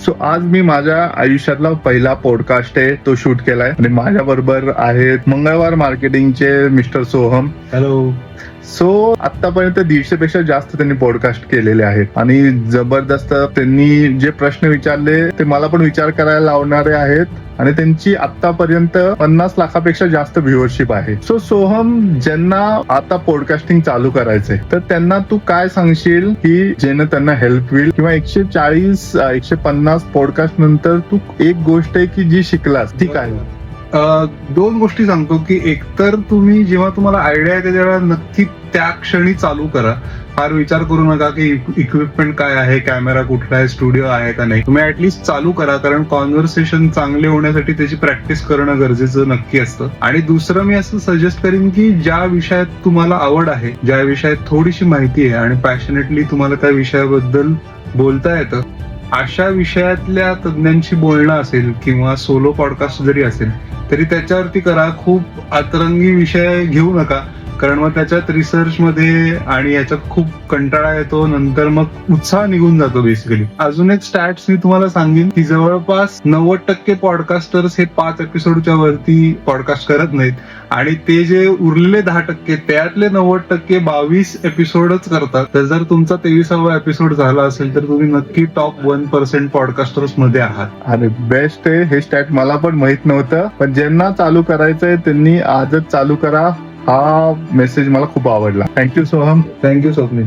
So आज मी माझ्या आयुष्यातला पहिला पॉडकास्ट आहे तो शूट केलाय आणि माझ्या बरोबर आहेत मंगळवार मार्केटिंगचे मिस्टर सोहम. हॅलो. सो आतापर्यंत 150 पेक्षा जास्त त्यांनी पॉडकास्ट केलेले आहेत आणि जबरदस्त त्यांनी जे प्रश्न विचारले ते मला पण विचार करायला लावणारे आहेत आणि त्यांची आतापर्यंत 50 लाखापेक्षा जास्त व्ह्युअरशिप आहे. सो सोहम, ज्यांना आता पॉडकास्टिंग चालू करायचंय तर त्यांना तू काय सांगशील की जेणे त्यांना हेल्प होईल, किंवा 140-150 पॉडकास्ट नंतर तू एक गोष्ट आहे की जी शिकलास ती काय? दोन गोष्टी सांगतो की एकतर तुम्ही जेव्हा तुम्हाला आयडिया येते तेव्हा नक्की त्या क्षणी चालू करा. फार विचार करू नका की इक्विपमेंट काय आहे, कॅमेरा कुठला आहे, स्टुडिओ आहे का नाही. तुम्ही ऍटलिस्ट चालू करा, कारण कॉन्व्हर्सेशन चांगले होण्यासाठी त्याची प्रॅक्टिस करणं गरजेचं नक्की असतं. आणि दुसरं मी असं सजेस्ट करीन की ज्या विषयात तुम्हाला आवड आहे, ज्या विषयात थोडीशी माहिती आहे आणि पॅशनेटली तुम्हाला त्या विषयाबद्दल बोलता येतं, अशा विषयातल्या तज्ञांशी बोलणं असेल किंवा सोलो पॉडकास्ट जरी असेल तरी त्याच्यावरती करा. खूप अतरंगी विषय घेऊ नका, कारण मग त्याच्यात रिसर्च मध्ये आणि याच्यात खूप कंटाळा येतो, नंतर मग उत्साह निघून जातो बेसिकली. अजून एक स्टॅट्स मी तुम्हाला सांगेन की जवळपास 90% पॉडकास्टर्स हे 5 एपिसोडच्या वरती पॉडकास्ट करत नाहीत आणि ते जे उरलेले 10% त्यातले 90% 22 एपिसोडच करतात. तर जर तुमचा 23वा एपिसोड झाला असेल तर तुम्ही नक्की टॉप 1% पॉडकास्टर्स मध्ये आहात. अरे बेस्ट आहे हे स्टॅट, मला पण माहित नव्हतं. पण ज्यांना चालू करायचंय त्यांनी आजच चालू करा. हा मेसेज मला खूप आवडला. थँक्यू सोहम. थँक्यू स्वप्नील.